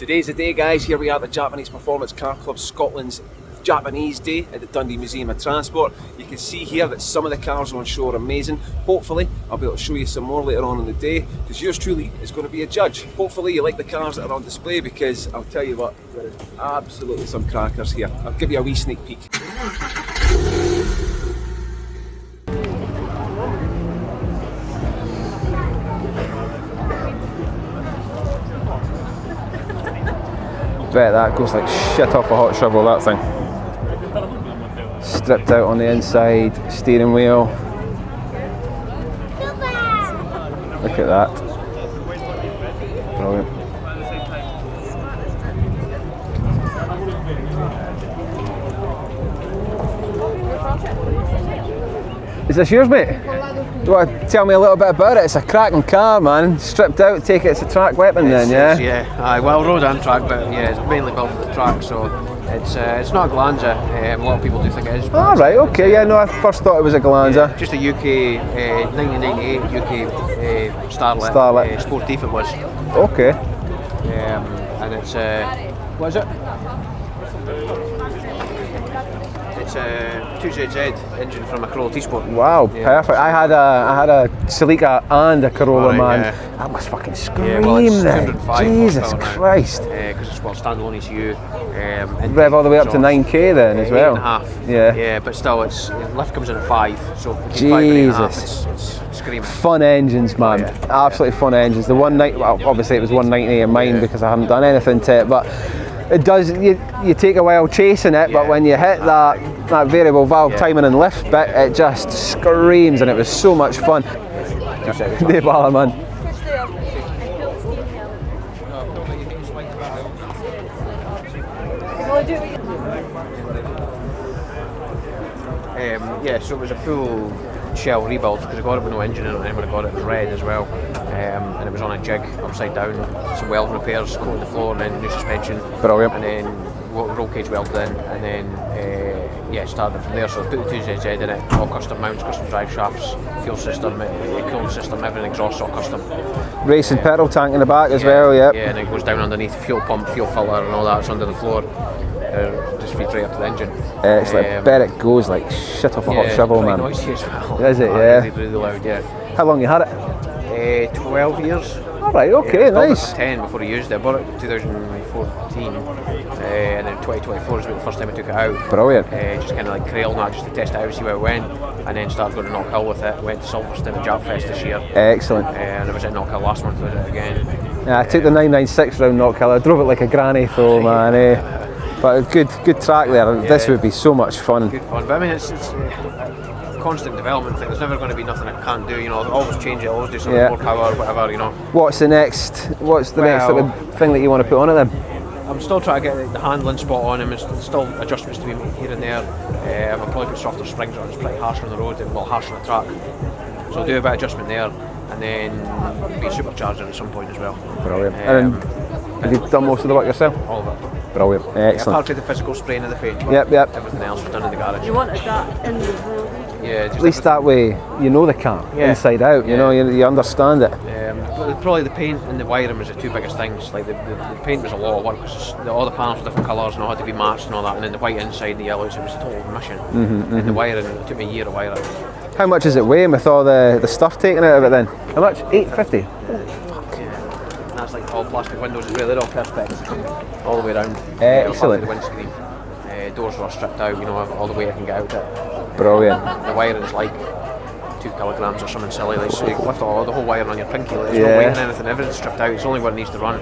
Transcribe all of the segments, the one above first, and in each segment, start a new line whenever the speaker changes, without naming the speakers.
Today's the day, guys. Here we are at the Japanese Performance Car Club Scotland's Japanese Day at the Dundee Museum of Transport. You can see here that some of the cars on show are amazing. Hopefully I'll be able to show you some more later on in the day, because yours truly is going to be a judge. Hopefully you like the cars that are on display, because I'll tell you what, there is absolutely some crackers here. I'll give you a wee sneak peek.
Bet that goes like shit off a hot shovel, that thing. Stripped out on the inside, steering wheel. Look at that. Brilliant. Is this yours, mate? Do you want to tell me a little bit about it? It's a cracking car, man. Stripped out, take it, it's a track weapon then, yeah?
Yeah, well road and track, but yeah, it's mainly built for the track, so it's not a Glanza. A lot of people do think it is.
Oh, right, okay, yeah, no, I first thought it was a Glanza.
Yeah, just a UK 1998 UK Starlet. Sportif it was.
Okay.
And it's what is it? It's a 2ZZ engine from a Corolla T-Sport.
Wow, yeah. Perfect. I had a Celica and a Corolla, right, man. Yeah. That must fucking scream then. Jesus Christ.
Because it's standalone ECU.
Rev all the way up to 9k then as well.
8.5.
Yeah.
Yeah, but still, lift comes in at 5. So
Jesus.
5 and 8.5, it's screaming.
Fun engines, man. Oh, yeah. Absolutely fun engines. The 190. Well, obviously it was 190 in mine because I haven't done anything to it, but. It does, you take a while chasing it, but when you hit that variable valve timing and lift bit, it just screams, and it was so much fun. De bala, man.
Yeah, so it was a full shell rebuild, because I got it with no engine in it, and then when I got it in red as well, and it was on a jig upside down, some welding repairs, coating the floor, and then new suspension.
Brilliant.
And then roll cage welded in, and then started from there. So 2ZZ in it, all custom mounts, custom drive shafts, fuel system, cooling system, everything exhaust all custom.
Racing petrol tank in the back as well, yeah.
Yeah, and it goes down underneath, fuel pump, fuel filter, and all that's under the floor. Just feeds right up to the engine.
Excellent. I bet it goes like shit off a hot shovel, man.
Noisy as well.
Is it? Yeah.
Really, really loud. Yeah.
How long you had it?
12 years.
All right. Okay. Nice.
10 before I used it. I bought it in 2014, and then 2024 is the first time I took it out.
Brilliant.
Just kind of like crailing that, just to test it out, see where it went, and then started going to Knock Hill with it. Went to Silverstone at Jap Fest this year.
Excellent.
And I was at Knock Hill last month. Was it again?
Yeah, I took the 996 round Knock Hill. I drove it like a granny, though, man. But good track there. Yeah. This would be so much fun.
Good fun, but I mean it's a constant development thing. There's never going to be nothing I can't do. You know, I'll always change it. I'll always do something more power, whatever. You know. What's the next thing
that you want to put on it then?
I'm still trying to get the handling spot on him. There's still adjustments to be made here and there. I'll probably put softer springs on. It's pretty harsh on the road and harsh on the track. So I'll do a bit of adjustment there, and then be supercharger at some point as well.
Brilliant. Have you done most of the work yourself?
All of it.
Brilliant. Excellent.
Apart from the physical spraying of the paint.
Yep.
Everything else was done in the garage.
You wanted that in the road?
Yeah. Just
at least that way you know the car inside out. You know, you understand it.
But probably the paint and the wiring was the two biggest things. Like the paint was a lot of work, because all the panels were different colours and all had to be matched and all that. And then the white inside and the yellows, it was a total mission. And the wiring, it took me a year to wire it.
How much is it weighing with all the stuff taken out of it then? How much? 850.
That's like all plastic windows as well, they're all perspex all the way around.
Excellent.
The windscreen. Doors were stripped out, you know, all the way I can get out it.
Brilliant.
The wiring's like 2 kilograms or something silly, like, so you can lift the whole wiring on your pinky, like, there's no weight in anything, everything's stripped out, it's only what it needs to run.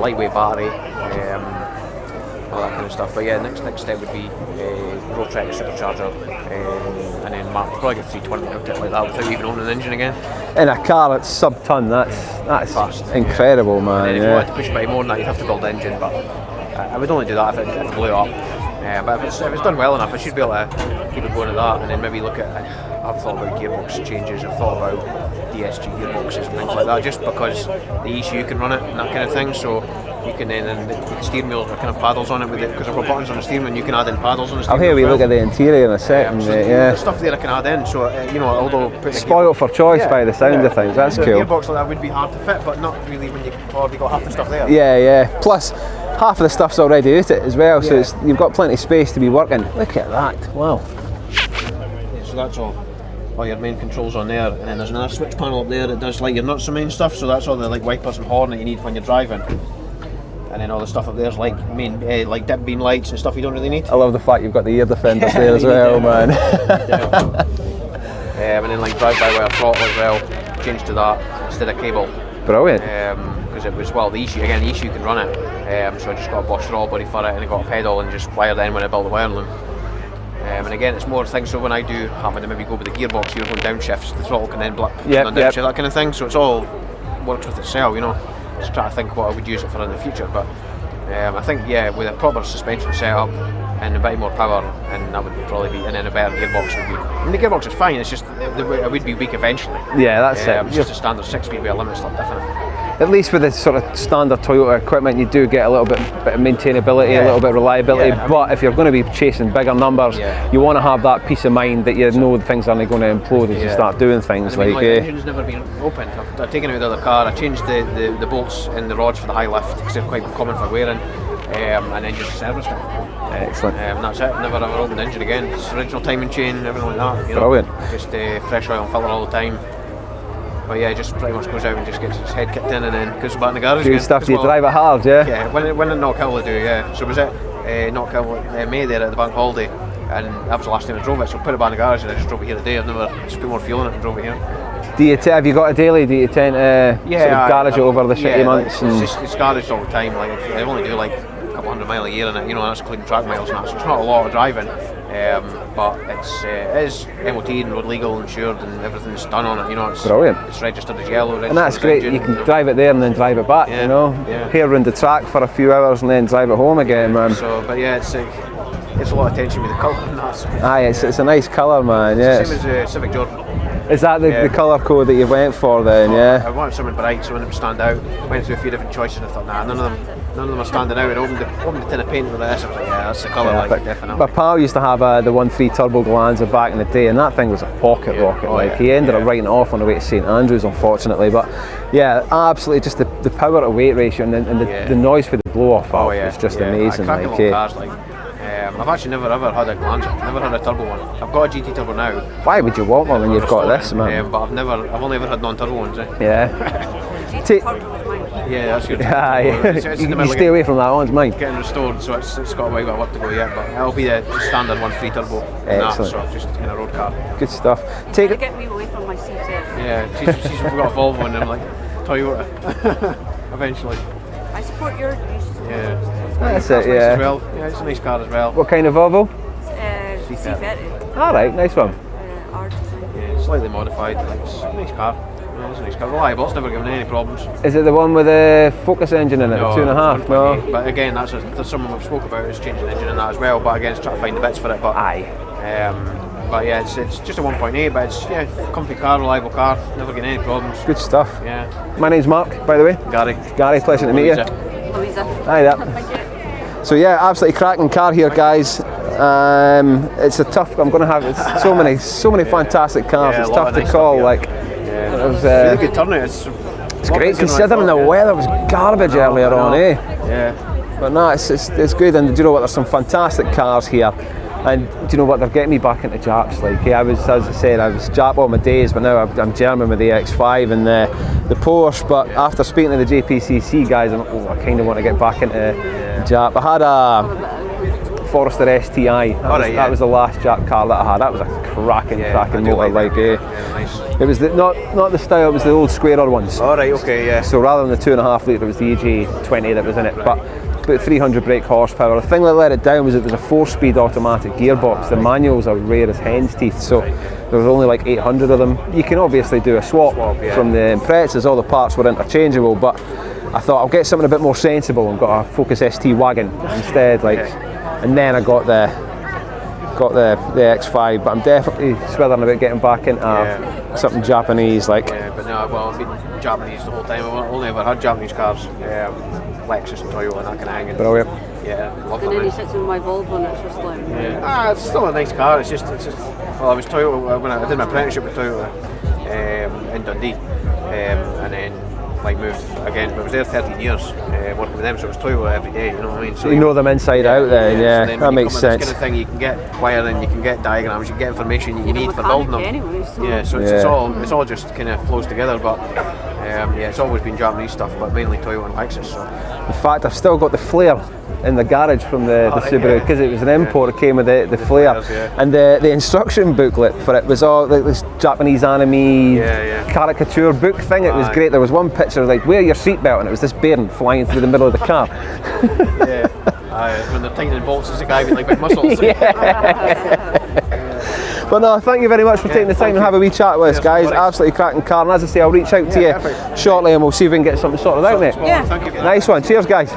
Lightweight battery, all that kind of stuff. But yeah, next step would be Rotrek supercharger, and then probably get 320 out it like that without even owning an engine again.
In a car that's sub-ton, that's
fast,
incredible, man.
And then if you wanted to push it by more than that, you'd have to build the engine, but I would only do that if it blew up. But if it's done well enough, I should be able to keep it going at that, and then maybe look at. I've thought about gearbox changes. I've thought about DSG gearboxes and things like that, just because the ECU can run it and that kind of thing. So You can then, and the steering wheel, kind of paddles on it with it, because I've got buttons on the steering wheel, and you can add in paddles on the
I'll
steering wheel.
hear we look at the interior in a second.
So
yeah.
there's stuff there I can add in, so you know, although
spoiled for choice by the sound of things. That's
so
cool.
A gearbox like that would be hard to fit, but not really when you've already got half the stuff there.
Yeah. Plus, half of the stuff's already out it as well, so you've got plenty of space to be working. Look at that! Wow.
Yeah, so that's all your main controls on there, and then there's another switch panel up there that does like your nuts and main stuff. So that's all the like wipers and horn that you need when you're driving. And then all the stuff up there is like main, like dip beam lights and stuff you don't really need.
I love the fact you've got the ear defenders there as well, man.
And then like drive-by wire throttle as well, changed to that instead of cable.
Brilliant.
Because it was, well, the ECU you can run it. So I just got a Bosch throttle body for it, and I got a pedal and just wired in when I built the wire loom. And again, it's more things, so when I do happen to maybe go with the gearbox, you're going downshifts, the throttle can then blip on downshift, that kind of thing. So it's all works with itself, you know. Just try to think what I would use it for in the future, but I think with a proper suspension setup and a bit more power, and that would probably be, and then a better gearbox would be. I mean, the gearbox is fine, it's just it would be weak eventually.
Yeah, that's it.
It's just a standard 6-speed with a limit slip different.
At least with the sort of standard Toyota equipment, you do get a little bit of maintainability, a little bit of reliability. But if you're going to be chasing bigger numbers, you want to have that peace of mind that you know things aren't going to implode as you start doing things.
And I mean, the engine's never been opened. I've taken it out of the other car. I changed the bolts and the rods for the high lift because they're quite common for wearing, and then just serviced it.
Excellent.
And that's it. Never ever opened the engine again. It's original timing chain, everything like that. You know?
Brilliant.
Just fresh oil and filter all the time. But yeah, just pretty much goes out and just gets his head kicked in and then goes back in the garage
Good
again.
stuff. Do you drive it hard, yeah?
Yeah, when it knocked Hill I do, yeah. So was it knocked Hill May there at the bank holiday, and that was the last time I drove it, so I put it back in the garage and I just drove it here today. I've never just put more fuel in it and drove it here.
Do you have you got a daily? Do you tend to sort of garage it over the shitty months?
It's garaged all the time. Like I only do like a couple hundred mile a year in it, you know, that's including track miles and that, so it's not a lot of driving. But it is MOT and road legal, insured, and everything's done on it. You know, it's
brilliant.
It's registered as yellow.
And that's great. You can drive it there and then drive it back. You know, here around the track for a few hours and then drive it home again, man.
So, but yeah, it's a lot of attention with the colour and that. So.
Aye, it's a nice colour, man. Yeah.
It's the same as Civic Jordan.
Is that the colour code that you went for then?
I wanted something bright, so when it would stand out. Went through a few different choices and I thought, nah, none of them are standing out. And opened the tin of paint with this. I was like, yeah, that's the colour, like, definitely.
My pal used to have the 1.3 turbo Glanza back in the day, and that thing was a pocket rocket. He ended up writing it off on the way to St Andrews, unfortunately. But yeah, absolutely, just the power to weight ratio and the noise for the blow off is just amazing.
Cars, I've actually never ever had a Glanza, never had a turbo one. I've got a GT turbo now.
Why would you want one when you've got this, man?
But I've only ever had non-turbo ones.
Yeah.
Yeah, that's good.
You stay away from that one's mine.
Getting restored, so it's got a way of work to go yet, but it'll be the standard 1.3 turbo.
Excellent.
So just in a road car.
Good stuff.
Get me away from my seat.
Yeah, she's got a Volvo and I'm like Toyota. Eventually.
I support your decision.
Yeah.
That's
nice
it,
as well. Yeah, it's a nice car as well.
What kind of Volvo?
C30.
Alright, nice one.
Yeah, slightly modified. It's a nice car. Yeah, it's a nice car. Reliable, it's never given any problems.
Is it the one with the Focus engine in it, the 2.5? No.
But again, that's something we've spoke about, is changing the engine and that as well, but again, it's trying to find the bits for it. But but yeah, it's just a 1.8, but it's comfy car, reliable car, never getting any problems.
Good stuff.
Yeah.
My name's Mark, by the way. Gary, pleasure to meet you.
Louisa.
Hi there. So yeah, absolutely cracking car here, guys. It's a tough. I'm going to have so many fantastic cars. It's tough to call.
Really good turnout.
It's great considering the weather was garbage earlier on, eh?
Yeah.
But no, it's good. And do you know what? There's some fantastic cars here. And do you know what? They're getting me back into Japs. I was, as I said, I was Jap all my days, but now I'm German with the X5 and the Porsche. But after speaking to the JPCC guys, I kind of want to get back into Jap. I had a Forester STI. That was the last Jap car that I had. That was a cracking motor.
Nice.
It was not the style. It was the old squarer ones.
All right. Okay. Yeah.
So rather than the 2.5 litre, it was the EJ20 that was in it. But about 300 brake horsepower. The thing that let it down was it was a 4-speed automatic gearbox. The manuals are rare as hen's teeth, so there was only like 800 of them. You can obviously do a swap from the Imprezas. All the parts were interchangeable, but I thought I'll get something a bit more sensible and got a Focus ST wagon instead. And then I got the X5, but I'm definitely swithering about getting back into something Japanese.
Yeah, but no, well, I've been Japanese the whole time. I've only ever had Japanese cars. Lexus and Toyota and that kind of hanging.
Brilliant.
Yeah, love
And then he
that.
sits in my Volvo and it's just like...
It's still a nice car. It's just. Well, I was Toyota when I did my apprenticeship with Toyota in Dundee, and then moved again. But I was there 13 years working with them, so it was Toyota every day. You know what I mean? So
You know them inside out then, yeah.
so then
That
when you
makes
come in
sense.
this kind of thing, you can get wiring, you can get diagrams, you can get information you need for building them.
Anyway, so
Yeah, so it's all just kind of flows together. But it's always been Japanese stuff, but mainly Toyota and Lexus. So.
In fact, I've still got the flare in the garage from the Subaru because it was an import. It came with the flare,
flares,
and the instruction booklet for it was all like this Japanese anime caricature book thing. It was great. There was one picture like wear your seatbelt, and it was this bairn flying through the middle of the car.
When they're tightening bolts, there's a guy with like big muscles.
But no, thank you very much for taking the time to have a wee chat with us, guys. Absolutely cracking car, and as I say, I'll reach out to you shortly, and we'll see if we can get something sorted out, mate.
Yeah.
Thank you.
Nice one. Cheers, guys.